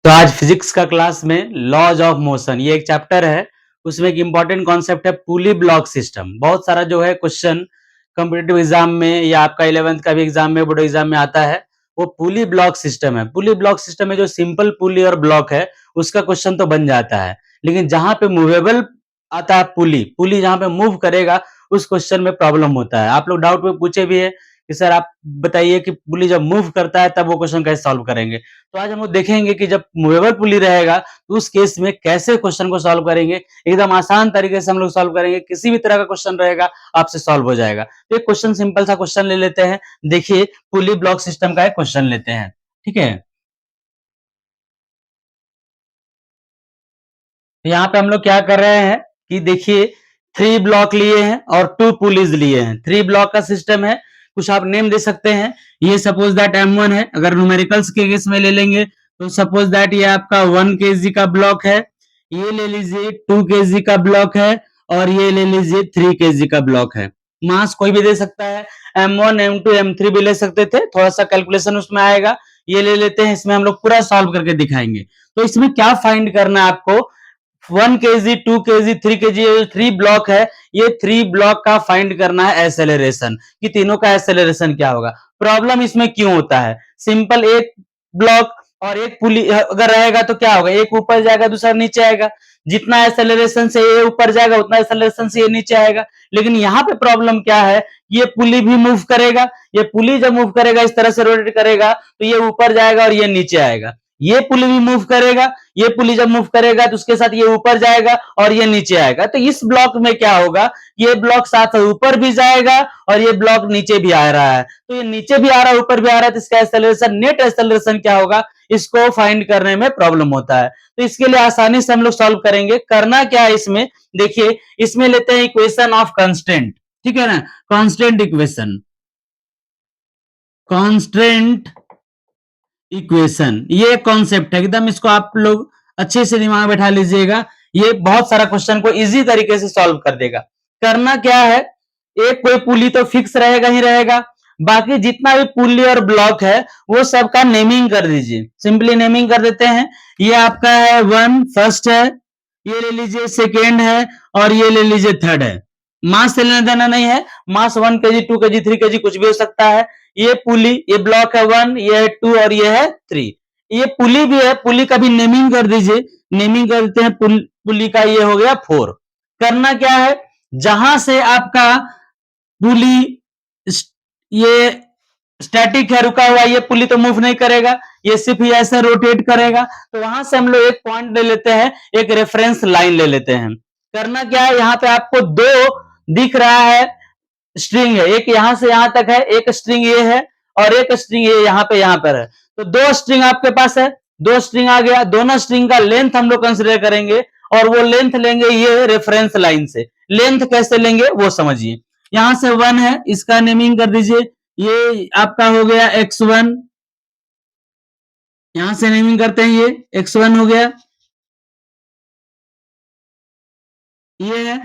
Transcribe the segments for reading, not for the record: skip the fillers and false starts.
तो आज फिजिक्स का क्लास में लॉज ऑफ मोशन ये एक चैप्टर है। उसमें एक इंपॉर्टेंट कॉन्सेप्ट है पुली ब्लॉक सिस्टम। बहुत सारा जो है क्वेश्चन कॉम्पिटिटिव एग्जाम में या आपका 11th का भी एग्जाम में बोर्ड एग्जाम में आता है। वो पुली ब्लॉक सिस्टम है। पुली ब्लॉक सिस्टम में जो सिंपल पुली और ब्लॉक है उसका क्वेश्चन तो बन जाता है, लेकिन जहां पे मूवेबल आता है पुली पुली जहां पे मूव करेगा उस क्वेश्चन में प्रॉब्लम होता है। आप लोग डाउट में पूछे भी है कि सर आप बताइए कि पुली जब मूव करता है तब वो क्वेश्चन कैसे सॉल्व करेंगे। तो आज हम लोग देखेंगे कि जब मूवेबल पुली रहेगा तो उस केस में कैसे क्वेश्चन को सॉल्व करेंगे। एकदम आसान तरीके से हम लोग सॉल्व करेंगे, किसी भी तरह का क्वेश्चन रहेगा आपसे सॉल्व हो जाएगा। तो एक क्वेश्चन सिंपल सा क्वेश्चन ले लेते हैं। देखिए पुली ब्लॉक सिस्टम का एक क्वेश्चन लेते हैं, ठीक है। तो यहाँ पे हम लोग क्या कर रहे हैं कि देखिए 3 ब्लॉक लिए हैं और 2 पुलीज लिए हैं। 3 ब्लॉक का सिस्टम है, कुछ आप नेम दे सकते हैं। ये सपोज दैट M1 है। अगर न्यूमेरिकल्स के केस में ले लेंगे तो सपोज दैट ये आपका 1 kg का ब्लॉक है, ये ले लीजिए 2 kg का ब्लॉक है और ये ले लीजिए 3 kg का ब्लॉक है। मास कोई भी दे सकता है, M1 M2 M3 भी ले सकते थे, थोड़ा सा कैलकुलेशन उसमें आएगा। ये ले लेते हैं, इसमें हम लोग पूरा सॉल्व करके दिखाएंगे। तो इसमें क्या फाइंड करना है आपको, 1 kg 2 kg 3 kg ये 3 ब्लॉक है, ये 3 ब्लॉक का फाइंड करना है एक्सेलरेशन, कि तीनों का एक्सेलरेशन क्या होगा। प्रॉब्लम इसमें क्यों होता है, सिंपल एक ब्लॉक और एक पुली अगर रहेगा तो क्या होगा, एक ऊपर जाएगा दूसरा नीचे आएगा। जितना एक्सेलरेशन से ये ऊपर जाएगा उतना एक्सेलरेशन से ये नीचे आएगा। लेकिन यहाँ पे प्रॉब्लम क्या है, ये पुली भी मूव करेगा। ये पुली जब मूव करेगा इस तरह से रोटेट करेगा तो ये ऊपर जाएगा और ये नीचे आएगा। ये पुली भी मूव करेगा, ये पुली जब मूव करेगा तो उसके साथ ये ऊपर जाएगा और ये नीचे आएगा। तो इस ब्लॉक में क्या होगा, ये ब्लॉक साथ ऊपर भी जाएगा और ये ब्लॉक नीचे भी आ रहा है। तो ये नीचे भी आ रहा है ऊपर भी आ रहा है, तो इसका एक्सेलरेशन नेट एक्सेलरेशन क्या होगा, इसको फाइंड करने में प्रॉब्लम होता है। तो इसके लिए आसानी से हम लोग सॉल्व करेंगे। करना क्या है इसमें, देखिए इसमें लेते हैं इक्वेशन ऑफ कांस्टेंट, ठीक है ना। कांस्टेंट इक्वेशन, कांस्टेंट इक्वेशन ये कॉन्सेप्ट है एकदम, इसको आप लोग अच्छे से दिमाग में बैठा लीजिएगा। ये बहुत सारा क्वेश्चन को इजी तरीके से सॉल्व कर देगा। करना क्या है, एक कोई पुली तो फिक्स रहेगा ही रहेगा, बाकी जितना भी पुली और ब्लॉक है वो सबका नेमिंग कर दीजिए। सिंपली नेमिंग कर देते हैं। ये आपका है 1 फर्स्ट है, ये ले लीजिए सेकेंड है और ये ले लीजिए थर्ड है। मास से लेना देना नहीं है, मास 1 kg 2 kg 3 kg कुछ भी हो सकता है। ये पुली, ये ब्लॉक है 1, ये है 2 और ये है 3। ये पुली भी है, पुली का भी नेमिंग कर दीजिए। नेमिंग कर देते हैं, पुली का ये हो गया 4। करना क्या है, जहां से आपका पुली ये स्टैटिक है, रुका हुआ, ये पुली तो मूव नहीं करेगा, ये सिर्फ ऐसे रोटेट करेगा। तो वहां से हम लोग एक पॉइंट ले लेते हैं, एक रेफरेंस लाइन ले लेते हैं। करना क्या है, यहाँ पे आपको 2 दिख रहा है स्ट्रिंग है, एक यहां से यहां तक है, एक स्ट्रिंग ये है और एक स्ट्रिंग ये यहाँ पे यहाँ पर है। तो 2 स्ट्रिंग आपके पास है, 2 स्ट्रिंग आ गया। दोनों स्ट्रिंग का लेंथ हम लोग कंसिडर करेंगे और वो लेंथ लेंगे ये रेफरेंस लाइन से। लेंथ कैसे लेंगे वो समझिए। यहां से 1 है, इसका नेमिंग कर दीजिए, ये आपका हो गया x1। यहां से नेमिंग करते हैं, ये x1 हो गया। ये है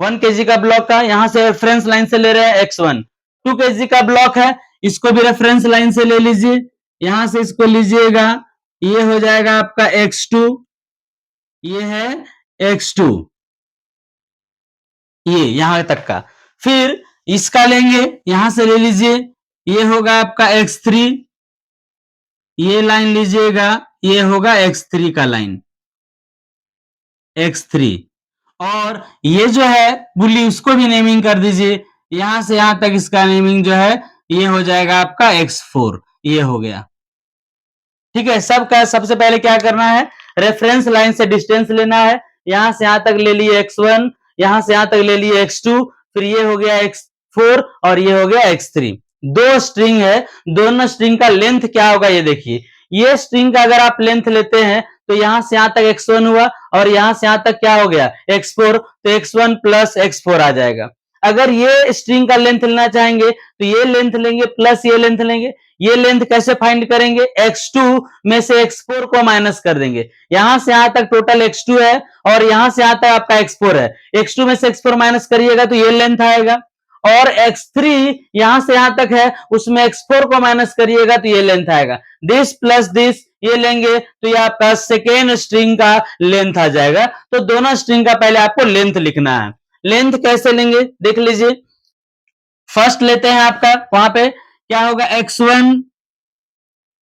1 kg का ब्लॉक का, यहां से रेफरेंस लाइन से ले रहे हैं x1। 2 kg का ब्लॉक है, इसको भी रेफरेंस लाइन से ले लीजिए, यहां से इसको लीजिएगा, ये हो जाएगा आपका x2, ये है x2, ये यहां तक का। फिर इसका लेंगे, यहां से ले लीजिए, ये होगा आपका x3, ये लाइन लीजिएगा, ये होगा x3 का लाइन, x3। और ये जो है पुली उसको भी नेमिंग कर दीजिए, यहां से यहां तक इसका नेमिंग जो है ये हो जाएगा आपका x4, ये हो गया। ठीक है, सबका सबसे पहले क्या करना है, रेफरेंस लाइन से डिस्टेंस लेना है। यहां से यहां तक ले लिए x1, यहां से यहां तक ले लिए x2, फिर ये हो गया x4 और ये हो गया x3। 2 स्ट्रिंग है, दोनों स्ट्रिंग का लेंथ क्या होगा ये देखिए। ये स्ट्रिंग का अगर आप लेंथ लेते हैं तो यहां से यहां तक x1 हुआ और यहां से यहां तक क्या हो गया x4, तो x1 प्लस x4 आ जाएगा। अगर ये स्ट्रिंग का लेंथ लेना चाहेंगे तो ये लेंथ लेंगे प्लस ये लेंथ लेंगे। ये लेंथ कैसे फाइंड करेंगे, x2 में से x4 को माइनस कर देंगे। यहां से यहां तक टोटल x2 है और यहां से यहां तक आपका x4 है। x2 में से x4 माइनस करिएगा तो ये लेंथ आएगा और x3 यहां से यहां तक है, उसमें x4 को माइनस करिएगा तो ये लेंथ आएगा। दिस प्लस दिस ये लेंगे तो ये आपका सेकेंड स्ट्रिंग का लेंथ आ जाएगा। तो दोनों स्ट्रिंग का पहले आपको लेंथ लिखना है। लेंथ कैसे लेंगे देख लीजिए। फर्स्ट लेते हैं आपका, वहां पे क्या होगा,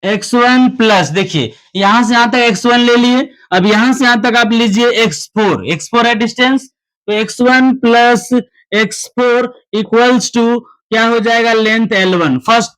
x1 प्लस, देखिए यहां से यहां तक x1 ले लिए, अब यहां से यहां तक आप लीजिए x4 है डिस्टेंस, तो x1 plus x4 equals to क्या हो जाएगा, लेंथ L1। फर्स्ट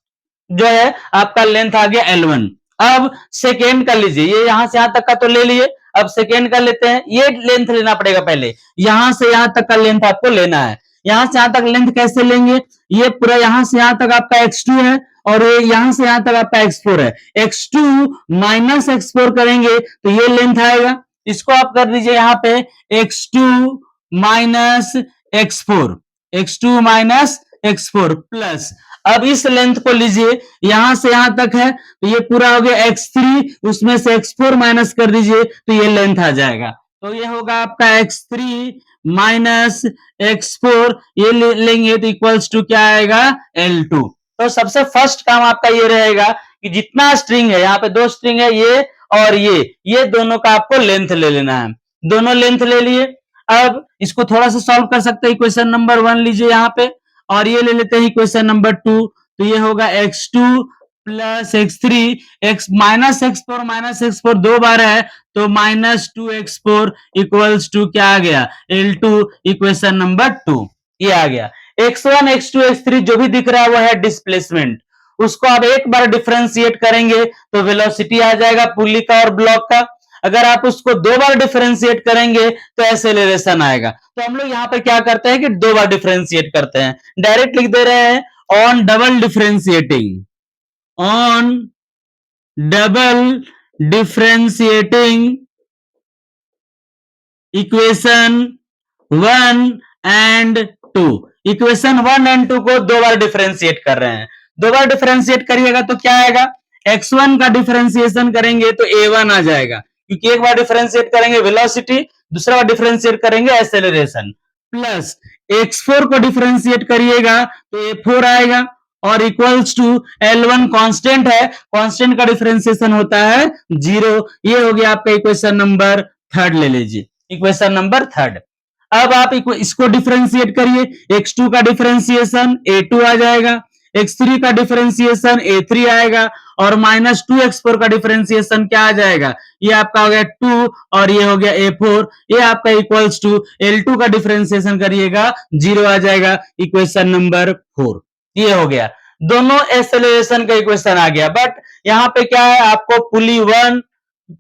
जो है आपका लेंथ आ गया L1। अब सेकेंड का लीजिए, ये यहां से यहां तक का तो ले लिए, अब सेकेंड का लेते हैं। ये लेंथ लेना पड़ेगा पहले, यहां से यहां तक का लेंथ आपको लेना है। यहां से यहां तक लेंथ कैसे लेंगे, ये पूरा यहां से यहां तक आपका x2 है और ये यहां से यहां तक आपका x4 है। x2 माइनस x4 करेंगे तो ये लेंथ आएगा। इसको आप कर दीजिए यहाँ पे x2 माइनस x4 प्लस, अब इस लेंथ को लीजिए, यहां से यहां तक है तो ये पूरा हो गया x3, उसमें से x4 माइनस कर दीजिए तो ये लेंथ आ जाएगा। तो ये होगा आपका x3 माइनस x4, ये लेंगे तो इक्वल्स टू क्या आएगा, L2। तो सबसे फर्स्ट काम आपका ये रहेगा कि जितना स्ट्रिंग है, यहाँ पे दो स्ट्रिंग है, ये और ये दोनों का आपको लेंथ ले लेना है। दोनों लेंथ ले लिए। अब इसको थोड़ा सा सॉल्व कर सकते हैं। इक्वेशन नंबर 1 लीजिए यहाँ पे, और ये ले लेते हैं इक्वेशन नंबर 2। तो ये होगा x2 plus x3, minus x4 दो बार है तो माइनस 2x4 इक्वल्स टू क्या आ गया, L2, इक्वेशन नंबर 2 ये आ गया। x1 x2 x3 जो भी दिख रहा है वो है डिस्प्लेसमेंट, उसको आप एक बार डिफरेंशिएट करेंगे तो वेलोसिटी आ जाएगा पुली का और ब्लॉक का। अगर आप उसको दो बार डिफरेंशिएट करेंगे तो एक्सेलरेशन आएगा। तो हम लोग यहाँ पे क्या करते हैं कि दो बार डिफरेंशिएट करते हैं, डायरेक्ट लिख दे रहे हैं on double differentiating equation 1 and 2। Equation 1 and 2 को दो बार डिफरेंशिएट कर रहे हैं। दो बार डिफरेंशिएट करिएगा तो क्या आएगा, x1 का डिफरेंशिएशन करेंगे तो a1 आ जाएगा, क्योंकि एक बार डिफरेंशिएट करेंगे वेलोसिटी, दूसरा बार डिफरेंशिएट करेंगे एक्सेलरेशन, प्लस x4 को डिफरेंशिएट करिएगा तो a4 आएगा, और इक्वल्स टू L1 कांस्टेंट है, कांस्टेंट का डिफरेंशिएशन होता है 0। ये हो गया आपका इक्वेशन नंबर 3 ले लीजिए, इक्वेशन नंबर 3। अब आप इसको डिफरेंशिएट करिए, x2 का डिफरेंशिएशन a2 आ जाएगा, x3 का डिफरेंशिएशन a3 आएगा, और माइनस 2x4 का डिफरेंशिएशन क्या आ जाएगा, ये आपका हो गया 2 और ये हो गया a4। ये आपका इक्वल्स टू L2 का डिफरेंशिएशन करिएगा 0 आ जाएगा, इक्वेशन नंबर 4। ये हो गया, दोनों एक्सेलरेशन का इक्वेशन आ गया। बट यहाँ पे क्या है, आपको पुली 1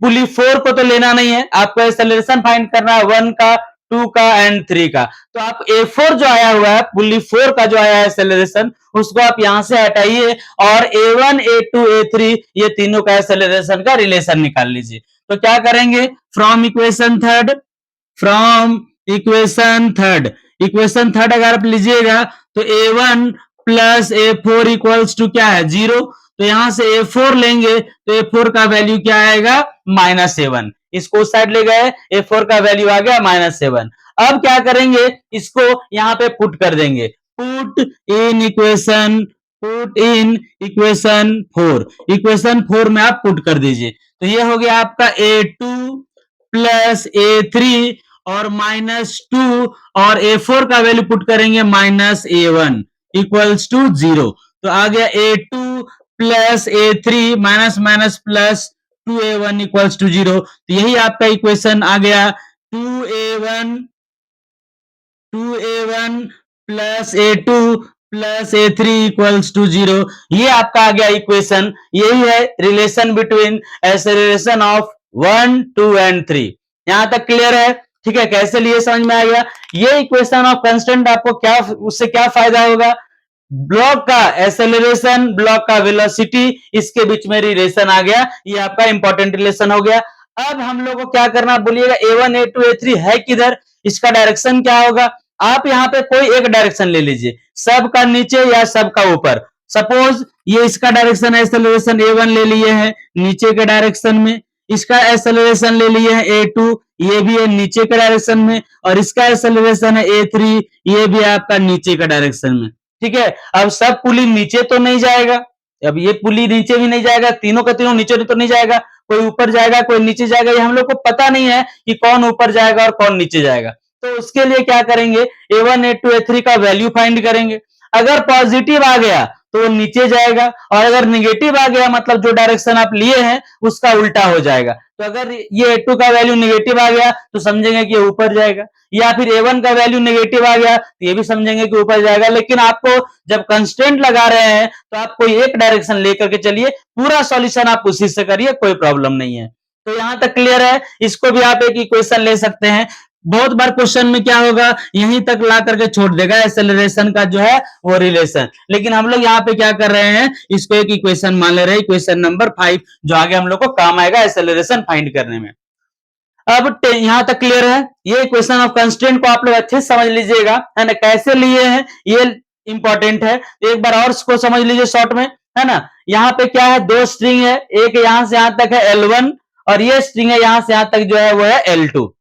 पुली 4 को तो लेना नहीं है, आपको एक्सेलरेशन फाइंड करना है 1 का, 2 का एंड 3 का। तो आप A4 जो आया हुआ है, पुली 4 का जो आया है एक्सेलरेशन, उसको आप यहां से हटाइए और A1 A2 A3 ये तीनों का एक्सेलरेशन का रिलेशन निकाल लीजिए। तो क्या करेंगे, फ्रॉम इक्वेशन थर्ड अगर आप लीजिएगा तो A1 plus A4 equals to क्या है, 0। तो यहां से A4 लेंगे तो A4 का वैल्यू क्या आएगा, -7। इसको उस साइड ले गए, A4 का वैल्यू आ गया -7। अब क्या करेंगे, इसको यहां पे पुट कर देंगे, पुट इन इक्वेशन 4। इक्वेशन 4 में आप पुट कर दीजिए, तो ये हो गया आपका A2 प्लस A3 और -2, और A4 का वैल्यू पुट करेंगे -A1 इक्वल्स टू 0। तो आ गया A2 plus A3 minus plus 2A1 equals to 0। तो यही आपका इक्वेशन आ गया, 2A1 plus A2 plus A3 equals to 0। ये आपका आ गया इक्वेशन। यही है relation between acceleration of 1, 2 and 3। यहां तक क्लियर है, ठीक है, कैसे लिए समझ में आ गया। ये इक्वेशन ऑफ कांस्टेंट आपको क्या, उससे क्या फायदा होगा, ब्लॉक का एक्सेलरेशन, ब्लॉक का वेलोसिटी, इसके बीच में रिलेशन आ गया, ये आपका इंपॉर्टेंट रिलेशन हो गया। अब हम लोग को क्या करना बोलिएगा, A1 A2 A3 है किधर, इसका डायरेक्शन क्या होगा। आप यहाँ पे कोई एक डायरेक्शन ले लीजिए, सबका नीचे या सबका ऊपर। सपोज ये इसका डायरेक्शन एक्सेलरेशन A1 ले लिए हैं नीचे के डायरेक्शन में, इसका एक्सेलरेशन ले लिए हैं A2, ये भी है नीचे के डायरेक्शन में, और इसका एक्सेलरेशन है A3, ये भी है आपका नीचे का डायरेक्शन में। ठीक है, अब सब पुली नीचे तो नहीं जाएगा, अब ये पुली नीचे भी नहीं जाएगा, तीनों का तीनों नीचे तो नहीं जाएगा, कोई ऊपर जाएगा कोई नीचे जाएगा, ये हम लोग को पता नहीं है कि कौन ऊपर जाएगा और कौन नीचे जाएगा। तो उसके लिए क्या करेंगे, A1 A2 A3 का वैल्यू फाइंड करेंगे। अगर पॉजिटिव आ गया तो वो नीचे जाएगा, और अगर निगेटिव आ गया मतलब जो डायरेक्शन आप लिए हैं उसका उल्टा हो जाएगा। तो अगर ये A2 का वैल्यू निगेटिव आ गया तो समझेंगे कि ये ऊपर जाएगा, या फिर A1 का वैल्यू निगेटिव आ गया तो ये भी समझेंगे कि ऊपर जाएगा। लेकिन आपको जब कंस्ट्रेंट लगा रहे हैं तो आप कोई एक डायरेक्शन लेकर के चलिए, पूरा सॉल्यूशन आप उसी से करिए, कोई प्रॉब्लम नहीं है। तो यहां तक क्लियर है, इसको भी आप एक इक्वेशन ले सकते हैं। बहुत बार क्वेश्चन में क्या होगा, यहीं तक ला करके छोड़ देगा एक्सेलरेशन का जो है वो रिलेशन, लेकिन हम लोग यहाँ पे क्या कर रहे हैं, इसको एक इक्वेशन मान ले रहे हैं, इक्वेशन नंबर 5, जो आगे हम लोग को काम आएगा एक्सेलरेशन फाइंड करने में। अब यहां तक क्लियर है, ये इक्वेशन ऑफ कंस्ट्रेंट को आप लोग अच्छे से समझ लीजिएगा, है ना, कैसे लिए हैं ये इंपॉर्टेंट है। एक बार और इसको समझ लीजिए शॉर्ट में, है ना। यहाँ पे क्या है, दो स्ट्रिंग है, एक यहां से यहां तक है L1, और ये स्ट्रिंग है यहां से यहां तक जो है वो है L2।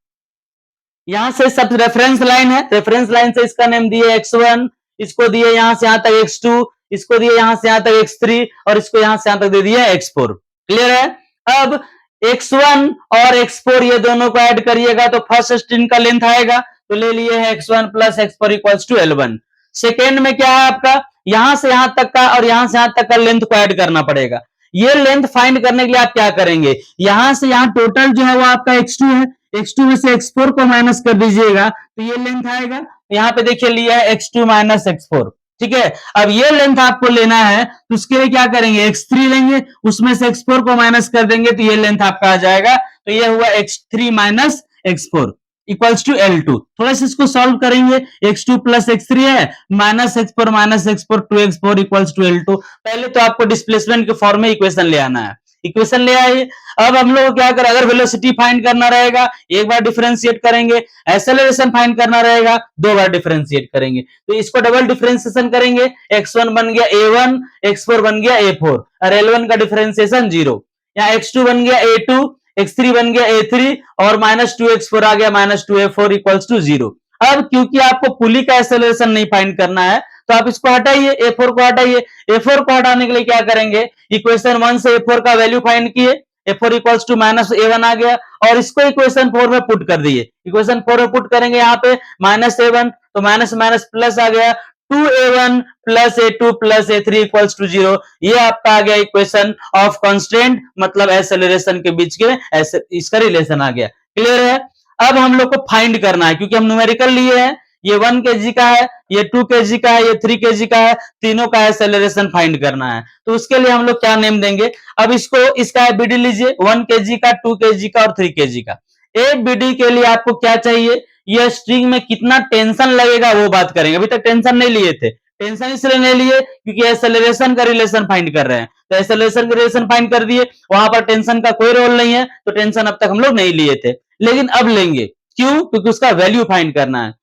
यहां से सब रेफरेंस लाइन है, रेफरेंस लाइन से इसका नेम दिए X1, इसको दिए यहां से यहां तक X2, इसको दिए यहां से यहां तक X3, और इसको यहां से यहां तक दे दिए X4। क्लियर है। अब X1 और X4 ये दोनों को ऐड करिएगा तो फर्स्ट स्ट्रिंग का लेंथ आएगा, तो ले लिए है X1 plus X4 equals to L1। Second में क्या है आपका, यहां से यहां तक का और यहां से यहां तक का लेंथ को ऐड करना पड़ेगा। ये लेंथ फाइंड करने के लिए आप क्या करेंगे, यहां से यहां टोटल जो है वो आपका X2 है, X2 में से X4 को माइनस कर दीजिएगा तो ये लेंथ आएगा। यहाँ पे देखिए लिया है X2 माइनस X4। ठीक है, अब ये लेंथ आपको लेना है तो उसके लिए क्या करेंगे, X3 लेंगे, उसमें से X4 को माइनस कर देंगे तो ये लेंथ आपका आ जाएगा। तो ये हुआ X3 minus X4 equals to L2। थोड़ा सा इसको सॉल्व करेंगे, X2 प्लस X3 है, minus X4 2X4 equals to L2। पहले तो आपको डिस्प्लेसमेंट के फॉर्म में इक्वेशन ले आना है, इक्वेशन ले आइए। अब हम लोग क्या करें, अगर वेलोसिटी फाइंड करना रहेगा एक बार डिफरेंशिएट करेंगे, एक्सेलरेशन फाइंड करना रहेगा दो बार डिफरेंशिएट करेंगे, तो इसको डबल डिफरेंशिएशन करेंगे, x1 बन गया a1, x4 बन गया a4, और l1 का डिफरेंशिएशन 0, यहाँ x2 बन गया a2, x3 बन गया a3, और -2x4 आ गया -2a4 इक्वल्स टू 0। अब क्योंकि आपको पुली का एक्सेलरेशन नहीं फाइंड करना है तो आप इसको हटाइए, A4 को हटाइए। A4 को हटाने के लिए क्या करेंगे, इक्वेशन 1 से A4 का वैल्यू फाइंड किए, A4 इक्वल्स टू -A1 आ गया, और इसको इक्वेशन 4 में पुट कर दिए। इक्वेशन 4 में पुट करेंगे, यहाँ पे -A1 तो माइनस माइनस प्लस आ गया, 2A1 plus A2 plus A3 equals to 0। ये आपका आ गया इक्वेशन ऑफ कांस्टेंट, मतलब एक्सेलरेशन के बीच के इसका रिलेशन आ गया। क्लियर है। अब हम लोग को फाइंड करना है, क्योंकि हम न्यूमेरिकल लिए हैं, ये 1 kg का है, ये 2 kg का है, ये 3 kg का है, तीनों का एक्सेलरेशन फाइंड करना है। तो उसके लिए हम लोग क्या नेम देंगे, अब इसको इसका बीडी लीजिए, 1 kg का, 2 kg का और 3 kg का। एक बीडी के लिए आपको क्या चाहिए, ये स्ट्रिंग में कितना टेंशन लगेगा वो बात करेंगे। अभी तक टेंशन नहीं लिए थे, टेंशन इसलिए नहीं लिए क्योंकि एक्सेलरेशन का रिलेशन फाइंड कर रहे हैं, तो एक्सेलरेशन का रिलेशन फाइंड कर दिए, वहां पर टेंशन का कोई रोल नहीं है, तो टेंशन अब तक हम लोग नहीं लिए थे, लेकिन अब लेंगे। क्यों, क्योंकि उसका वैल्यू फाइंड करना है।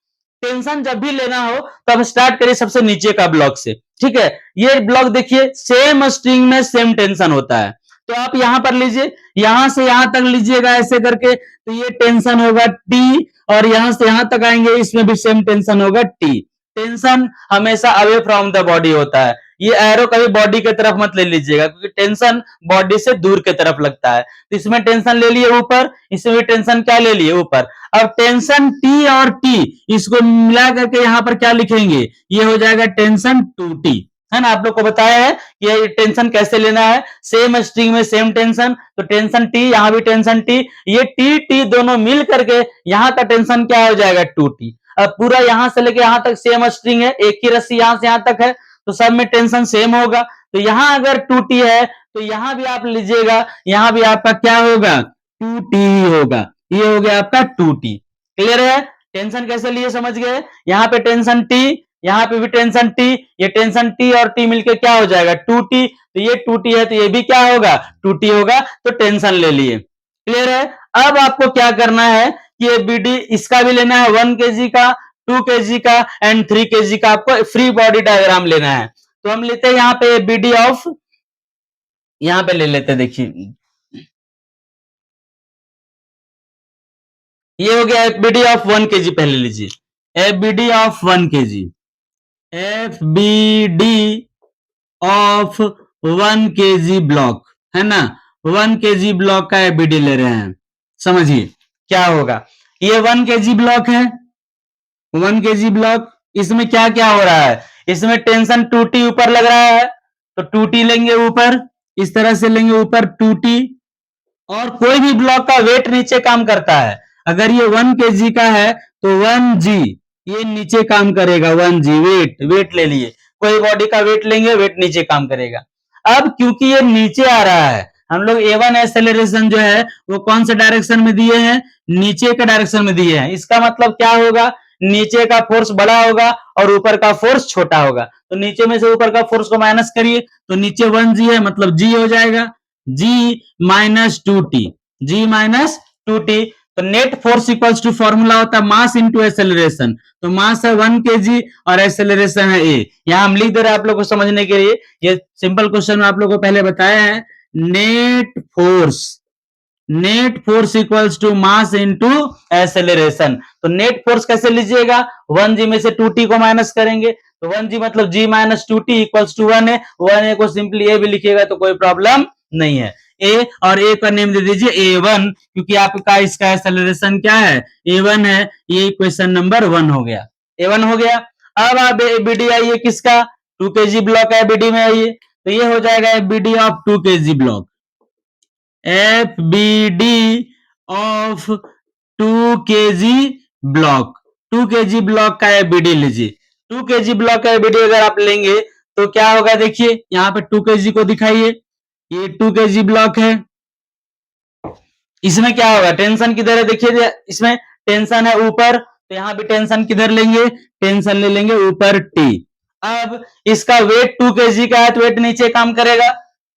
टेंशन जब भी लेना हो तब स्टार्ट करिए सबसे नीचे का ब्लॉक से। ठीक है, ये ब्लॉक देखिए सेम स्ट्रिंग में सेम टेंशन होता है, तो आप यहां पर लीजिए, यहां से यहां तक लीजिएगा ऐसे करके, तो ये टेंशन होगा टी, और यहां से यहां तक आएंगे इसमें भी सेम टेंशन होगा टी। टेंशन हमेशा अवे फ्रॉम द बॉडी होता है, ये एरो कभी बॉडी की तरफ मत ले लीजिएगा, क्योंकि टेंशन बॉडी से दूर की तरफ लगता है। तो इसमें टेंशन ले लिए ऊपर, इसमें भी टेंशन क्या ले लिए ऊपर। अब टेंशन टी और टी इसको मिला करके यहाँ पर क्या लिखेंगे, ये हो जाएगा टेंशन 2t, है ना। आप लोग को बताया है कि ये टेंशन कैसे लेना है, सेम स्ट्रिंग में सेम टेंशन, तो टेंशन टी, यहाँ भी टेंशन टी, ये टी टी दोनों मिल करके यहाँ का टेंशन क्या हो जाएगा 2t। अब पूरा यहां से लेके यहां तक सेम स्ट्रिंग है, एक ही रस्सी यहां से यहां तक है, तो सब में टेंशन सेम होगा, तो यहां अगर 2t है तो यहां भी आप लीजिएगा, यहां भी आपका क्या होगा 2t ही होगा, ये हो गया आपका 2t। क्लियर है, टेंशन कैसे लिए समझ गए, यहाँ पे टेंशन t, यहाँ पे भी टेंशन t, ये टेंशन t और t मिलके क्या हो जाएगा 2t, तो ये 2t है तो ये भी क्या होगा 2t होगा, तो टेंशन ले लिए। क्लियर है। अब आपको क्या करना है कि ये बीडी इसका भी लेना है, 1 kg का, 2 kg का एंड 3 kg का, आपको फ्री बॉडी डायग्राम लेना है। तो हम लेते हैं यहाँ पे बीडी ऑफ, यहाँ पे ले लेते हैं, देखिए ये हो गया एफबीडी ऑफ 1 केजी, पहले लीजिए FBD of 1 KG, FBD of 1 KG block, है ना, 1 केजी ब्लॉक का एफबीडी ले रहे हैं। समझिए क्या होगा, ये 1 केजी ब्लॉक है, 1 केजी ब्लॉक, इसमें क्या क्या हो रहा है, इसमें टेंशन 2T ऊपर लग रहा है, तो 2T लेंगे ऊपर, इस तरह से लेंगे ऊपर 2T, और कोई भी ब्लॉक का वेट नीचे काम करता है। अगर ये 1 केजी का है तो 1G ये नीचे काम करेगा, 1G वेट ले लिए, कोई बॉडी का वेट लेंगे, वेट नीचे काम करेगा। अब क्योंकि ये नीचे आ रहा है, हम लोग A1 एक्सेलरेशन जो है वो कौन से डायरेक्शन में दिए हैं, नीचे के डायरेक्शन में दिए हैं। इसका मतलब क्या होगा, नीचे का फोर्स बड़ा होगा और ऊपर का फोर्स छोटा होगा, तो नीचे में से ऊपर का फोर्स को माइनस करिए, तो नीचे 1G है मतलब G हो जाएगा, G minus 2T, G minus 2T। तो net force equals to formula होता है मास इंटू एक्सेलरेशन, तो मास है 1 केजी और एक्सेलरेशन है ए। यहां हम लिख दे रहे हैं आप लोग को समझने के लिए, ये सिंपल क्वेश्चन में आप लोग को पहले बताया है, net force equals to mass into acceleration. तो नेट फोर्स कैसे लीजिएगा, 1G में से 2T को माइनस करेंगे, तो 1G मतलब G minus 2T equals to 1 है, 1A को सिंपली ए भी लिखिएगा तो कोई प्रॉब्लम नहीं है। ए और ए का नेम दे दीजिए A1, क्योंकि आपका इसका एक्सेलरेशन क्या है, A1 है, ये क्वेश्चन नंबर 1 हो गया, A1 हो गया। अब आप एबीडी आइए किसका, 2 केजी ब्लॉक एबीडी में आइए, तो ये हो जाएगा FBD of 2 KG block, FBD of 2 KG block, 2 KG block का एफबीडी लीजिए। 2 केजी ब्लॉक का एफबीडी अगर आप लेंगे तो क्या होगा, देखिए यहाँ पे 2 केजी को दिखाइए, ये 2 केजी ब्लॉक है, इसमें क्या होगा, टेंशन किधर है, देखिए इसमें टेंशन है ऊपर, तो यहाँ भी टेंशन किधर लेंगे, टेंशन ले लेंगे ऊपर T। अब इसका वेट 2 केजी का है तो वेट नीचे काम करेगा,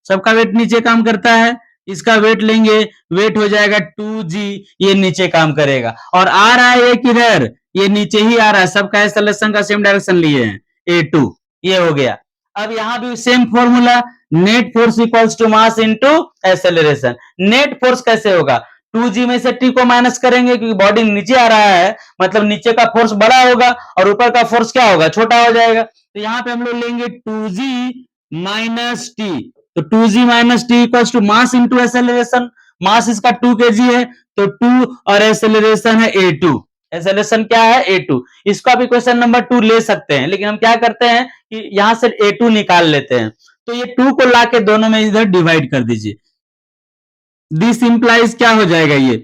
सबका वेट नीचे काम करता है, इसका वेट लेंगे, वेट हो जाएगा 2G, ये नीचे काम करेगा, और आ रहा है ये किधर, ये नीचे ही आ रहा है, सबका एक्सेलरेशन का सेम डायरेक्शन लिए हैं A2, ये हो गया। अब यहाँ भी same formula, net force equals to mass into acceleration. Net force कैसे होगा, 2G में से T को माइनस करेंगे क्योंकि बॉडी नीचे आ रहा है, मतलब नीचे का फोर्स बड़ा होगा और ऊपर का फोर्स क्या होगा, छोटा हो जाएगा। तो यहाँ पे हम लोग लेंगे 2G माइनस T, तो 2G minus T equals to mass into acceleration, mass इसका 2 kg है तो 2 और एक्सेलरेशन है A2, एक्सेलरेशन क्या है A2, इसका भी क्वेश्चन नंबर 2 ले सकते हैं, लेकिन हम क्या करते हैं कि यहां से A2 निकाल लेते हैं, तो ये 2 को लाके दोनों में इधर डिवाइड कर दीजिए, दिस इंप्लाइज क्या हो जाएगा, ये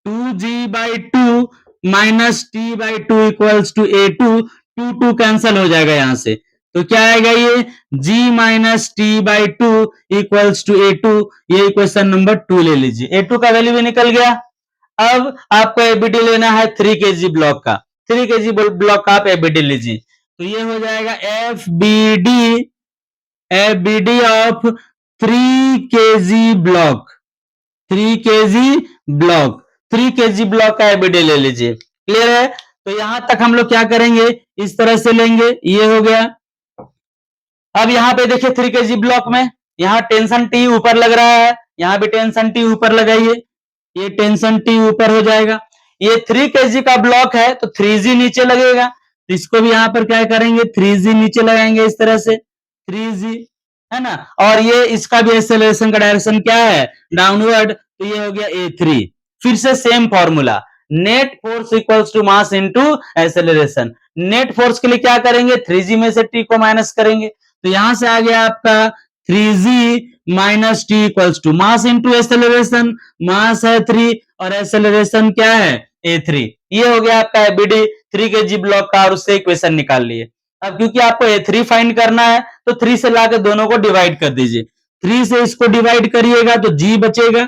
2G/2 minus T/2 equals to A2, 2 cancel हो जाएगा यहां से, तो क्या आएगा ये G minus T/2 equals to A2, ये इक्वेशन नंबर 2 ले लीजिए, A2 का वैल्यू भी निकल गया। अब आपको एबीडी लेना है 3 केजी ब्लॉक का, 3 केजी ब्लॉक का आप एबीडी लीजिए, तो ये हो जाएगा FBD of 3 KG block, 3 KG block, 3 KG block का एबीडी ले लीजिए, क्लियर है। तो यहां तक हम लोग क्या करेंगे, इस तरह से लेंगे, ये हो गया। अब यहाँ पे देखिए 3 केजी ब्लॉक में यहाँ टेंशन T ऊपर लग रहा है, यहाँ भी टेंशन T ऊपर लगाइए, ये टेंशन T ऊपर हो जाएगा। ये 3 केजी का ब्लॉक है तो 3G नीचे लगेगा, तो इसको भी यहाँ पर क्या करेंगे, 3G नीचे लगाएंगे इस तरह से, 3G, है ना, और ये इसका भी एक्सेलरेशन का डायरेक्शन क्या है, डाउनवर्ड, तो ये हो गया A3। फिर से same formula, net force equals to mass into acceleration. Net force के लिए क्या करेंगे, 3G में से T को माइनस करेंगे, तो यहां से आ गया आपका 3G minus T equals to mass into acceleration, mass है 3 और एक्सेलरेशन क्या है A3, ये हो गया आपका एबीडी 3 केजी ब्लॉक का, और उससे इक्वेशन निकाल लिए। अब क्योंकि आपको A3 फाइंड करना है तो 3 से लाकर दोनों को डिवाइड कर दीजिए, 3 से इसको डिवाइड करिएगा तो G बचेगा,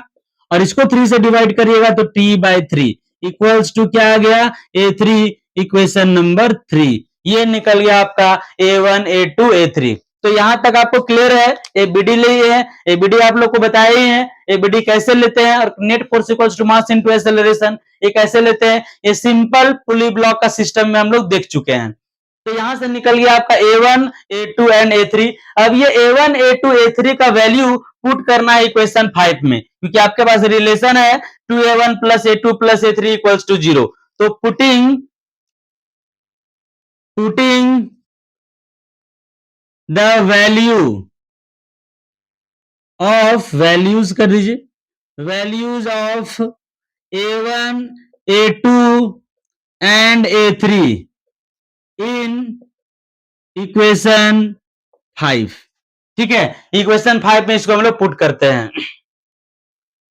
और इसको 3 से डिवाइड करिएगा तो T/3 इक्वल्स टू क्या आ गया A3, इक्वेशन नंबर 3, ये निकल गया आपका A1 A2 A3। तो यहां तक आपको क्लियर है, एबीडी लिए है, एबीडी आप लोग को बताए ही है, एबीडी कैसे लेते हैं, और net force equals to mass into acceleration ये कैसे लेते हैं, ये सिंपल पुली ब्लॉक का सिस्टम में हम लोग देख चुके हैं। तो यहां से निकल गया आपका A1, A2 एंड A3। अब ये A1, A2, A3 का वैल्यू पुट करना है इक्वेशन 5 में, क्योंकि आपके पास रिलेशन है 2A1 plus A2 plus A3 equals to 0। तो putting the value of, values कर दीजिए, values of A1, A2 and A3 in equation 5। ठीक है, इक्वेशन 5 में इसको हम लोग पुट करते हैं।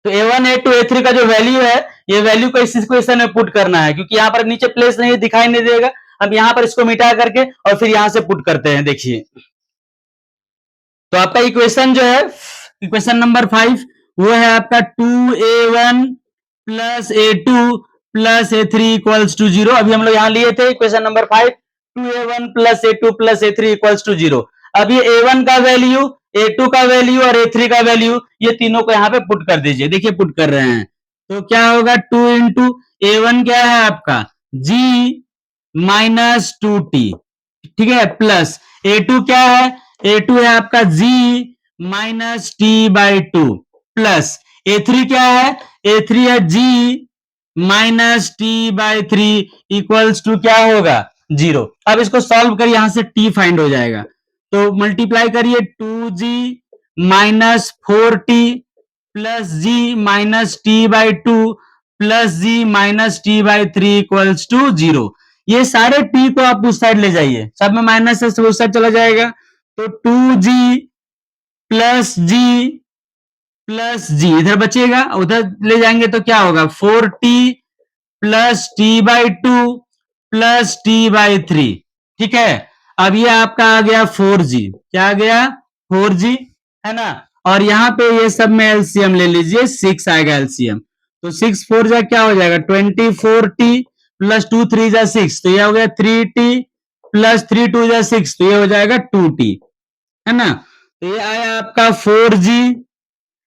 तो A1, A2, A3 का जो वैल्यू है, ये वैल्यू को इस इक्वेशन में पुट करना है, क्योंकि यहाँ पर नीचे प्लेस नहीं दिखाई नहीं देगा। अब यहाँ पर इसको मिटा करके और फिर यहां से पुट करते हैं। देखिए, तो आपका इक्वेशन जो है, इक्वेशन नंबर 5, वो है आपका 2A1 plus A2 plus A3 equals to 0। अभी हम लोग यहाँ लिए थे equation number 5, 2A1 plus A2 plus A3 equals to 0। अब ये A1 का वैल्यू, A2 का वैल्यू और A3 का वैल्यू, ये तीनों को यहाँ पे पुट कर दीजिए। देखिए पुट कर रहे हैं, तो क्या होगा, 2 इंटू A1 क्या है आपका G माइनस 2T, ठीक है, प्लस A2 क्या है, A2 है आपका G minus T/2 plus A3 क्या है, A3 है G minus T/3 equals to क्या होगा, 0। अब इसको सॉल्व करिए, यहां से T फाइंड हो जाएगा, तो मल्टीप्लाई करिए 2G minus 4T plus G minus T/2 plus G minus T/3 equals to 0। ये सारे T को आप उस साइड ले जाइए, सब में माइनस है, सब उस साइड चला जाएगा। तो 2G plus G plus G इधर बचेगा, उधर ले जाएंगे तो क्या होगा, 4T plus T/2 plus T/3। ठीक है, अब ये आपका आ गया 4G, क्या आ गया, 4G, है ना। और यहाँ पे ये सब में एलसीएम ले लीजिए, 6 आएगा एलसीएम, तो 6 4 जा क्या हो जाएगा, 24T प्लस 2 3 जा 6, तो ये हो गया 3T प्लस 3 2 जा 6, तो ये हो जाएगा 2T, है ना। तो ये आया आपका 4G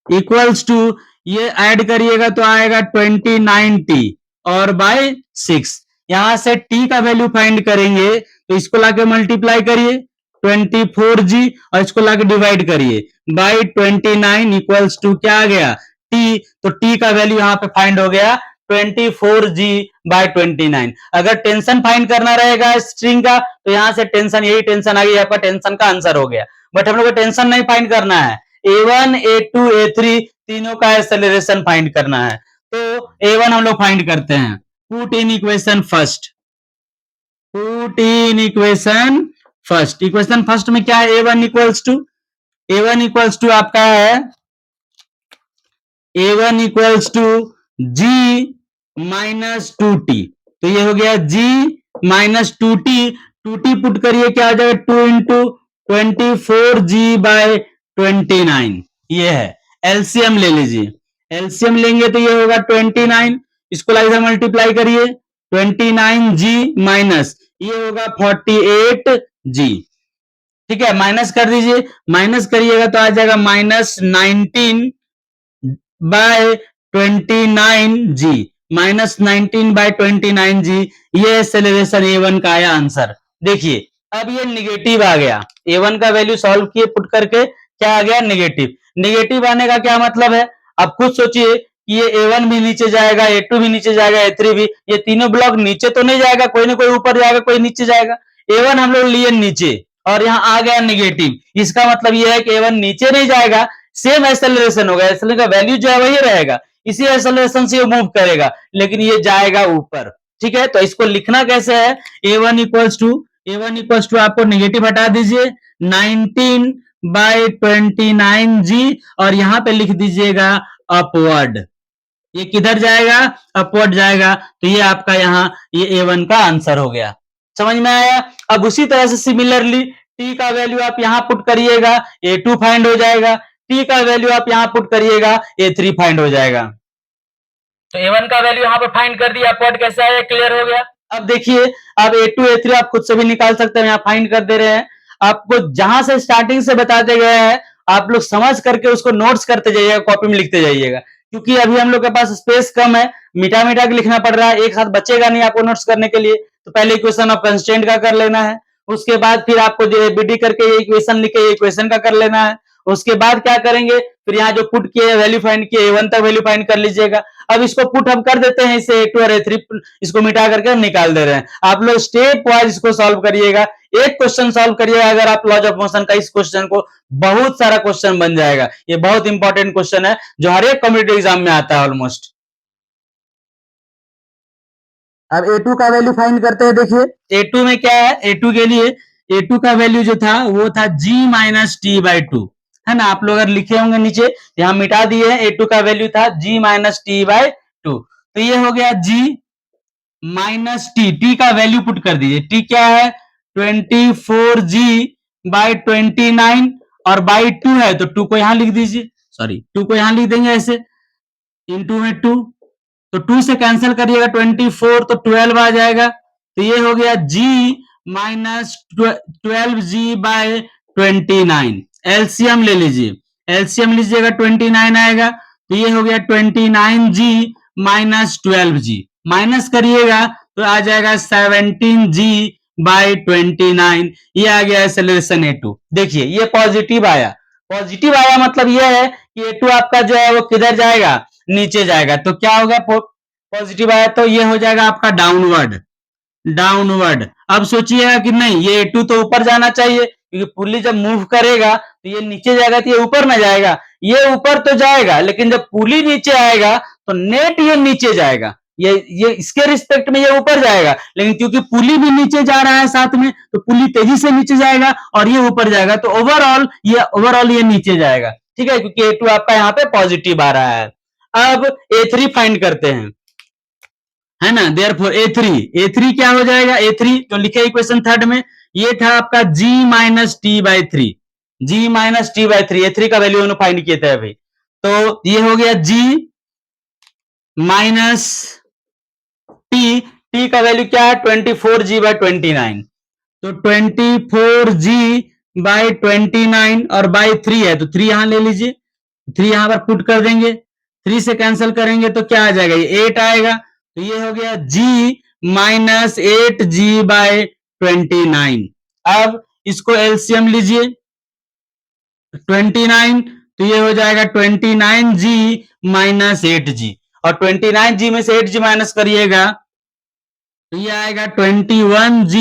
इक्वल्स टू, ये ऐड करिएगा तो आएगा 29T और बाय 6। यहां से T का वैल्यू फाइंड करेंगे, तो इसको लाके मल्टीप्लाई करिए 24G और इसको लाके डिवाइड करिए बाय 29 इक्वल्स टू क्या आ गया, T। तो T का वैल्यू यहाँ पे फाइंड हो गया 24G बाय 29। अगर टेंशन फाइंड करना रहेगा स्ट्रिंग का, तो यहां से टेंशन, यही टेंशन आ गई आपका, टेंशन का आंसर हो गया। बट हम लोग को टेंशन नहीं फाइंड करना है, A1, A2, A3 तीनों का एक्सेलरेशन फाइंड करना है। तो A1 हम लोग फाइंड करते हैं, put in equation first, put in equation first. Equation first में क्या है, A1 equals to, A1 equals to आपका है, A1 equals to G minus 2T, तो ये हो गया G minus 2T, 2T put करिए क्या आ जाएगा, 2 इंटू 24G बाय 29, ये है। एलसीएम ले लीजिए, एलसीएम लेंगे तो ये होगा 29, इसको इधर मल्टीप्लाई करिए 29G माइनस ये होगा 48G, ठीक है, माइनस कर दीजिए, माइनस करिएगा तो आ जाएगा minus 19 bye 29G, minus 19 bye 29G, ये एक्सेलरेशन A1 का आया आंसर। देखिए अब ये निगेटिव आ गया, A1 का वैल्यू सॉल्व किए पुट करके, क्या आ गया, निगेटिव। निगेटिव आने का क्या मतलब है, आप खुद सोचिए कि ये A1 भी नीचे जाएगा, A2 भी नीचे जाएगा, A3 भी, ये तीनों ब्लॉक नीचे तो नहीं जाएगा, कोई ना कोई ऊपर जाएगा, कोई नीचे जाएगा। A1 हम लोग लिए नीचे और यहाँ आ गया निगेटिव, इसका मतलब ये है कि A1 नीचे नहीं जाएगा, सेम एक्सेलरेशन होगा, एक्सेलरेशन का वैल्यू जो है वही रहेगा, इसी एक्सेलरेशन से ये मूव करेगा, लेकिन ये जाएगा ऊपर। ठीक है, तो इसको लिखना कैसे है, A1 इक्वल्स टू आपको निगेटिव हटा दीजिए 19 बाय 29G और यहां पे लिख दीजिएगा अपवर्ड, ये किधर जाएगा, अपवर्ड जाएगा, तो ये आपका यहाँ ये A1 का आंसर हो गया। समझ में आया। अब उसी तरह से सिमिलरली T का वैल्यू आप यहां पुट करिएगा, A2 फाइंड हो जाएगा, T का वैल्यू आप यहां पुट करिएगा, A3 फाइंड हो जाएगा। तो A1 का वैल्यू यहां पे फाइंड कर दिया, अपवर्ड कैसा है, क्लियर हो गया। अब देखिए, अब A2 A3 आप खुद से भी निकाल सकते हैं, यहाँ फाइंड कर दे रहे हैं। आपको जहां से स्टार्टिंग से बताते गए हैं, आप लोग समझ करके उसको नोट्स करते जाइएगा, कॉपी में लिखते जाइएगा, क्योंकि अभी हम लोग के पास स्पेस कम है, मिटा मिटा के लिखना पड़ रहा है, एक साथ बचेगा नहीं आपको नोट्स करने के लिए। तो पहले इक्वेशन ऑफ कंस्टेंट का कर लेना है, उसके बाद फिर आपको जो एबीडी करके ये इक्वेशन लिखे, ये इक्वेशन का कर लेना है। उसके बाद क्या करेंगे, फिर यहाँ जो पुट किए वैल्यू फाइंड किए, A1 तक वैल्यू फाइंड कर लीजिएगा। अब इसको पुट हम कर देते हैं, इसे A2 और A3 इसको मिटा करके हम निकाल दे रहे हैं। आप लोग स्टेप वाइज इसको सॉल्व करिएगा, एक क्वेश्चन सॉल्व करिएगा अगर आप लॉज ऑफ मोशन का, इस क्वेश्चन को बहुत सारा क्वेश्चन बन जाएगा। ये बहुत इंपॉर्टेंट क्वेश्चन है जो हर एक कॉम्पिटिटिव एग्जाम में आता है ऑलमोस्ट। अब A2 का वैल्यू फाइंड करते हैं। देखिए A2 में क्या है, A2 के लिए A2 का वैल्यू जो था वो था G minus T by two, है ना। आप लोग अगर लिखे होंगे नीचे, यहाँ मिटा दिए हैं। A2 का वैल्यू था G minus T by two, तो ये हो गया G माइनस टी का वैल्यू पुट कर दीजिए। टी क्या है, 24G बाई 29 और बाई 2 है तो 2 को यहां लिख दीजिए, सॉरी 2 को यहां लिख देंगे ऐसे, इंटू में 2, तो 2 से कैंसिल करिएगा 24 तो 12 आ जाएगा, तो ये हो गया G minus 12G bye 29। LCM ले लीजिए, एलसीएम लीजिएगा 29 आएगा, तो ये हो गया 29G माइनस 12G, माइनस करिएगा तो आ जाएगा 17G बाई 29। ये आ गया एक्सेलरेशन A2। देखिए ये पॉजिटिव आया, पॉजिटिव आया मतलब ये है कि A2 आपका जो है वो किधर जाएगा, नीचे जाएगा। तो क्या होगा, पॉजिटिव आया तो ये हो जाएगा आपका डाउनवर्ड, डाउनवर्ड। अब सोचिएगा कि नहीं ये A2 तो ऊपर जाना चाहिए, क्योंकि पुली जब मूव करेगा तो ये नीचे जाएगा तो ये ऊपर ना जाएगा, ये ऊपर तो जाएगा लेकिन जब पुली नीचे आएगा तो नेट ये नीचे जाएगा, ये इसके रिस्पेक्ट में ये ऊपर जाएगा, लेकिन क्योंकि पुली भी नीचे जा रहा है साथ में तो पुली तेजी से नीचे जाएगा और ये ऊपर जाएगा, तो ओवरऑल ये नीचे जाएगा। ठीक है, क्योंकि A2 आपका यहाँ पे पॉजिटिव आ रहा है। अब A3 फाइंड करते हैं, है ना। देयरफॉर A3 क्या हो जाएगा, A3 जो लिखे इक्वेशन थर्ड में, ये था आपका G minus T by three, G minus T by three, A3 का वैल्यू उन्होंने फाइंड किए थे अभी, तो ये हो गया G माइनस टी का वैल्यू क्या है 24G बाई 29, तो 24G बाई 29 और बाई 3 है तो 3 यहां ले लीजिए, 3 यहां पर पुट कर देंगे, 3 से कैंसिल करेंगे तो क्या आ जाएगा, ये 8 आएगा, तो ये हो गया G माइनस 8G बाई 29। अब इसको एलसीएम लीजिए 29, तो ये हो जाएगा 29G माइनस 8G, और 29G में से 8G माइनस करिएगा तो ये आएगा 21G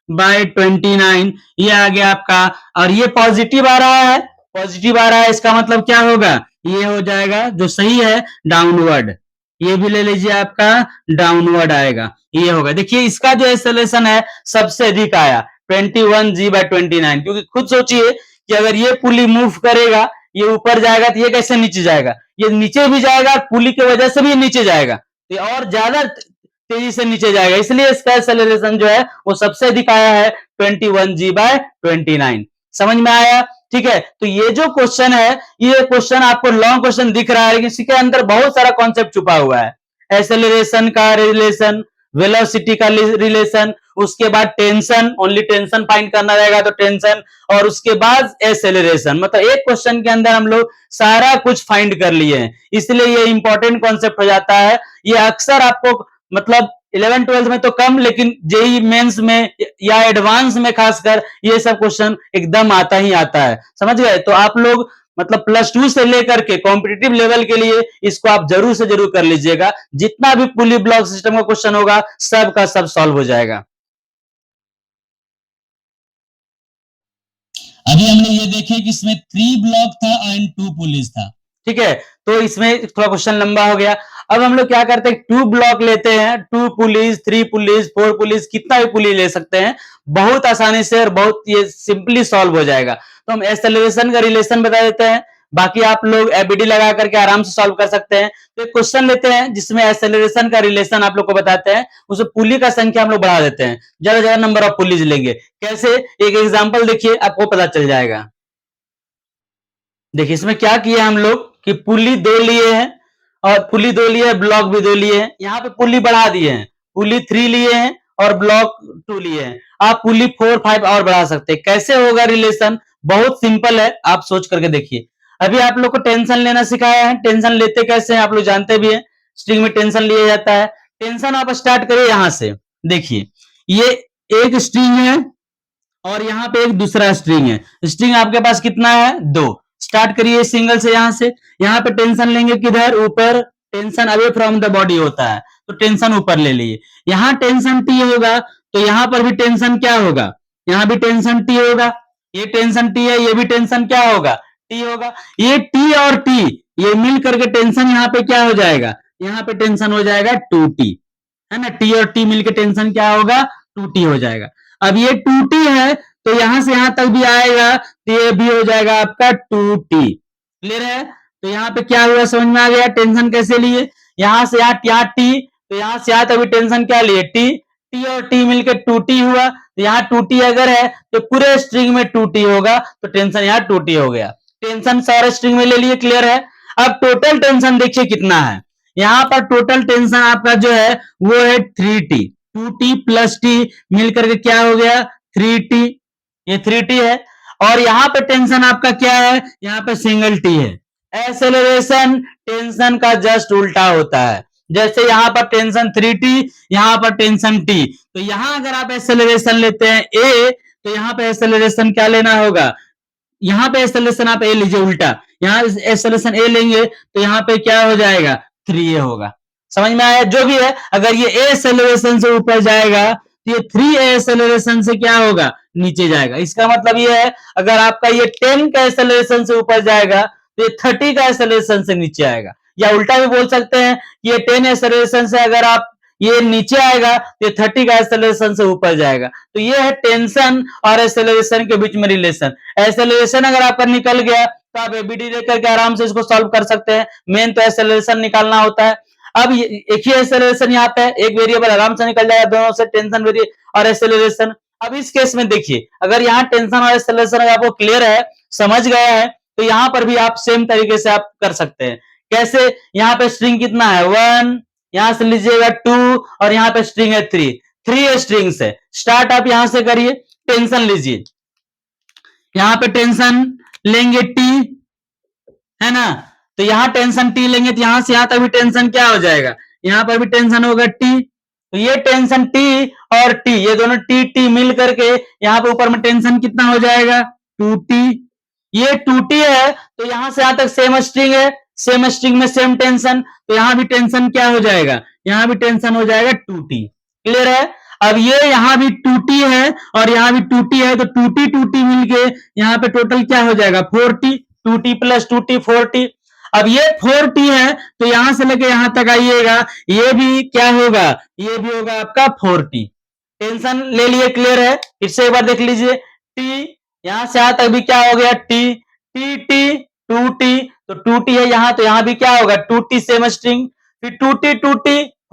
बाई 29, ये आ गया आपका, और ये पॉजिटिव आ रहा है, पॉजिटिव आ रहा है, इसका मतलब क्या होगा, ये हो जाएगा जो सही है डाउनवर्ड, ये भी ले लीजिए आपका डाउनवर्ड आएगा, ये होगा। देखिए इसका जो एक्सेलरेशन है सबसे अधिक आया 21G बाई 29, क्योंकि खुद सोचिए कि अगर ये पुली मूव करेगा, ये ऊपर जाएगा तो ये कैसे नीचे जाएगा, ये नीचे भी जाएगा, पुली की वजह से भी नीचे जाएगा, तो और ज्यादा तेजी से नीचे जाएगा, इसलिए इसका एक्सेलरेशन जो है वो सबसे अधिक आया है 21G बाय 29। समझ में आया, ठीक है। तो ये जो क्वेश्चन है, ये क्वेश्चन आपको लॉन्ग क्वेश्चन दिख रहा है लेकिन इसके अंदर बहुत सारा कॉन्सेप्ट छुपा हुआ है, एक्सेलरेशन का रिलेशन, वेलोसिटी का रिलेशन, उसके बाद टेंशन, ओनली टेंशन फाइंड करना रहेगा तो टेंशन, और उसके बाद एक्सेलरेशन, मतलब एक क्वेश्चन के अंदर हम लोग सारा कुछ फाइंड कर लिए हैं, इसलिए ये इंपॉर्टेंट कॉन्सेप्ट हो जाता है। ये अक्सर आपको मतलब 11-12 में तो कम, लेकिन जेई मेंस में या एडवांस में खासकर ये सब क्वेश्चन एकदम आता ही आता है, समझ गए। तो आप लोग मतलब +2 से लेकर के कॉम्पिटिटिव लेवल के लिए इसको आप जरूर से जरूर कर लीजिएगा, जितना भी पुली ब्लॉक सिस्टम का क्वेश्चन होगा सब का सब सॉल्व हो जाएगा। अभी हमने ये देखे कि इसमें 3 ब्लॉक था एंड 2 पुलिस था, ठीक है, तो इसमें थोड़ा क्वेश्चन लंबा हो गया। अब हम लोग क्या करते हैं, 2 ब्लॉक लेते हैं, 2 पुलिस, 3 पुलिस, 4 पुलिस, कितना भी पुलिस ले सकते हैं, बहुत आसानी से और बहुत ये सिंपली सॉल्व हो जाएगा। तो हम एक्सेलरेशन का रिलेशन बता देते हैं, बाकी आप लोग एबीडी लगा करके आराम से सॉल्व कर सकते हैं। तो एक क्वेश्चन लेते हैं जिसमें एक्सेलरेशन का रिलेशन आप लोग को बताते हैं, उसमें पुली का संख्या हम लोग बढ़ा देते हैं, ज्यादा ज्यादा नंबर ऑफ पुलिस लेंगे। कैसे, एक एग्जाम्पल देखिए आपको पता चल जाएगा। देखिए इसमें क्या किया हम लोग कि पुली 2 लिए हैं और पुली 2 लिए हैं, ब्लॉक भी 2 लिए हैं, यहाँ पे पुली बढ़ा दिए हैं, पुली 3 लिए हैं और ब्लॉक 2 लिए हैं, आप पुली 4, 5 और बढ़ा सकते हैं। कैसे होगा रिलेशन, बहुत सिंपल है, आप सोच करके देखिए। अभी आप लोग को टेंशन लेना सिखाया है, टेंशन लेते कैसे हैं आप लोग जानते भी हैं, स्ट्रिंग में टेंशन लिया जाता है। टेंशन आप स्टार्ट करिए यहां से, देखिए ये एक स्ट्रिंग है, और यहाँ पे एक दूसरा स्ट्रिंग है। स्ट्रिंग आपके पास कितना है? 2। स्टार्ट करिए सिंगल से। यहाँ से यहाँ पे टेंशन लेंगे किधर? ऊपर। Tension away from the body होता है, तो टेंशन ऊपर ले लिए। यहाँ टेंशन टी होगा, तो यहाँ पर भी टेंशन क्या होगा? यहाँ भी टेंशन टी होगा। ये टेंशन टी है, ये भी टेंशन क्या होगा? टी होगा। ये टी और टी ये मिल करके टेंशन यहाँ पे क्या हो जाएगा? यहाँ पे टेंशन हो जाएगा 2t, है ना। टी और टी मिलके टेंशन क्या होगा? 2t हो जाएगा। अब ये 2t है, तो यहां से यहां तक भी आएगा, तो ये भी हो जाएगा आपका 2t। क्लियर है? तो यहाँ पे क्या हुआ, समझ में आ गया? टेंशन कैसे लिए? यहां से यहाँ टी, तो यहां से यहाँ तक भी टेंशन क्या लिए? टी। टी और टी मिलके 2t हुआ, तो यहाँ 2t अगर है तो पूरे स्ट्रिंग में 2t होगा, तो टेंशन यहाँ 2t हो गया। टेंशन सारे स्ट्रिंग में ले लिए। क्लियर है? अब टोटल टेंशन देखिए कितना है। यहाँ पर टोटल टेंशन आपका जो है वो है 3t। 2t प्लस टी मिलकर के क्या हो गया? 3t। ये 3t है। और यहाँ पे टेंशन आपका क्या है? यहाँ पे सिंगल टी है। एक्सेलरेशन टेंशन का जस्ट उल्टा होता है। जैसे यहाँ पर टेंशन 3t, यहाँ पर टेंशन t, तो यहाँ अगर आप एक्सेलरेशन लेते हैं a, तो यहाँ पे एक्सेलरेशन क्या लेना होगा? यहाँ पे एक्सेलरेशन आप ए लीजिए उल्टा। यहाँ एक्सेलरेशन ए लेंगे तो यहाँ पे क्या हो जाएगा? 3a होगा। समझ में आया? जो भी है, अगर ये ए एक्सेलरेशन से ऊपर जाएगा तो ये 3a एक्सेलरेशन से क्या होगा? नीचे जाएगा। इसका मतलब ये है, अगर आपका ये 10 का एक्सेलरेशन से ऊपर जाएगा तो ये 30 का एक्सेलरेशन से नीचे आएगा। या उल्टा भी बोल सकते हैं कि ये 10 एक्सेलरेशन से अगर आप ये नीचे आएगा तो ये 30 का एक्सेलरेशन से ऊपर जाएगा। तो ये है टेंशन और एक्सेलरेशन के बीच में रिलेशन। एक्सेलरेशन अगर आपका निकल गया तो आप एबीडी लेकर के आराम से इसको सॉल्व कर सकते हैं। मेन तो एक्सेलरेशन निकालना होता है। अब एक ही एक्सेलरेशन यहाँ पे एक वेरिएबल आराम से निकल जाएगा दोनों से, टेंशन वेरिएबल और एक्सेलरेशन। अब इस केस में देखिए, अगर यहाँ टेंशन और एक्सेलरेशन अगर आपको क्लियर है, समझ गया है, तो यहाँ पर भी आप सेम तरीके से आप कर सकते हैं। कैसे? यहाँ पे स्ट्रिंग कितना है? 1, यहां से लीजिएगा 2 और यहाँ पे स्ट्रिंग है 3। 3 स्ट्रिंग्स है। स्टार्ट आप यहां से करिए। टेंशन लीजिए, यहाँ पे टेंशन लेंगे टी, है ना। तो यहाँ टेंशन टी लेंगे तो यहां से यहां तक भी टेंशन क्या हो जाएगा? यहाँ पर भी टेंशन होगा टी। तो ये टेंशन टी और टी, ये दोनों टी टी मिल करके यहाँ पे ऊपर में टेंशन कितना हो जाएगा? 2t। ये 2t है, तो यहां से यहां तक सेम स्ट्रिंग है, सेम स्ट्रिंग में सेम टेंशन, तो यहां भी टेंशन क्या हो जाएगा? यहां भी टेंशन हो जाएगा 2t। क्लियर है? अब ये यहां भी 2t है और यहां भी 2t है, तो 2t मिलके यहाँ पे टोटल क्या हो जाएगा? 4t। 2t plus 2t 4t। अब ये 4t है, तो यहां से लेके यहां तक आइएगा, ये भी क्या होगा? ये भी होगा आपका 4t। टेंशन ले लिए। क्लियर है? फिर से एक बार देख लीजिए। t यहां से यहां तक भी क्या हो गया? t t 2t, तो 2t है यहाँ, तो यहाँ भी क्या होगा? 2t same string. फिर 2t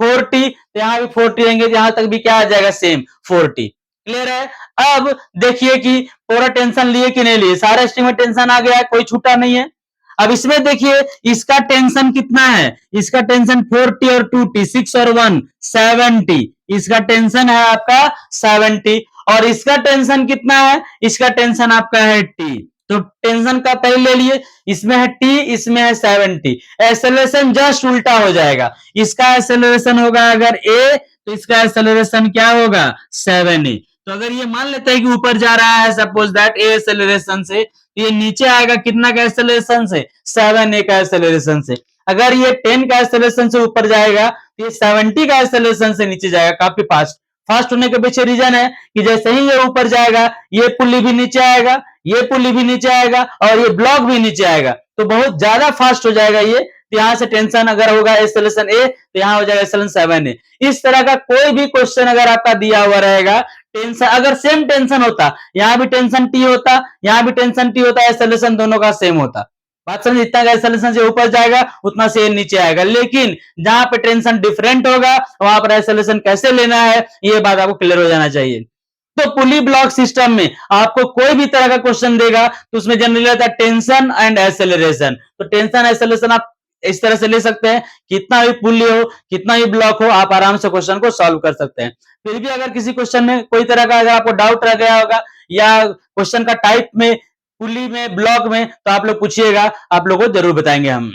4t, तो यहाँ भी 4t रहेंगे, यहाँ तक भी क्या आ जाएगा? Same 4t। क्लियर है? अब देखिए कि पूरा टेंशन लिए कि नहीं लिए, सारे स्ट्रिंग में टेंशन आ गया है, कोई छूटा नहीं है। अब इसमें देखिए इसका टेंशन कितना है? इसका टेंशन 4t और 2t, 6 और 1 7t। इसका टेंशन है आपका 7t। और इसका टेंशन कितना है? इसका टेंशन आपका है t। तो टेंशन का पहले ले लिए, इसमें है t, इसमें है 7t। एक्सेलरेशन जस्ट उल्टा हो जाएगा। इसका एक्सेलरेशन होगा अगर a, तो इसका एक्सेलरेशन क्या होगा? 7a। तो अगर ये मान लेते हैं कि ऊपर जा रहा है, सपोज दैट a एक्सेलरेशन से, ये नीचे आएगा कितना का एक्सेलरेशन से? 7a का एक्सेलरेशन से। अगर ये 10 का एक्सेलरेशन से ऊपर जाएगा तो ये 70 का एक्सेलरेशन से नीचे जाएगा। काफी फास्ट। फास्ट होने के पीछे रीजन है कि जैसे ही ये ऊपर जाएगा, ये पुल्ली भी नीचे आएगा, ये पुल्ली भी नीचे आएगा और ये ब्लॉक भी नीचे आएगा, तो बहुत ज्यादा फास्ट हो जाएगा ये। तो यहां से टेंशन अगर होगा एक्सेलरेशन ए, तो यहां हो जाएगा एक्सेलरेशन 7a। इस तरह का कोई भी क्वेश्चन अगर आपका दिया हुआ रहेगा, टेंशन अगर सेम टेंशन होता, यहां भी टेंशन टी होता, यहां भी टेंशन टी होता, एक्सेलरेशन दोनों का सेम होता। बात समझ? जितना एक्सेलरेशन से ऊपर जाएगा उतना से नीचे आएगा। लेकिन जहां पे टेंशन डिफरेंट होगा, वहां पर एक्सेलरेशन कैसे लेना है, ये बात आपको क्लियर हो जाना चाहिए। तो पुली ब्लॉक सिस्टम में आपको कोई भी तरह का क्वेश्चन देगा तो उसमें जनरली रहता है टेंशन एंड एक्सेलरेशन। तो टेंशन एक्सेलरेशन आप इस तरह से ले सकते हैं, कितना भी पुली हो, कितना भी ब्लॉक हो, आप आराम से क्वेश्चन को सॉल्व कर सकते हैं। फिर भी अगर किसी क्वेश्चन में कोई तरह का अगर आपको डाउट रह गया होगा या क्वेश्चन का टाइप में, पुली में, ब्लॉक में, तो आप लोग पूछिएगा, आप लोग को जरूर बताएंगे हम।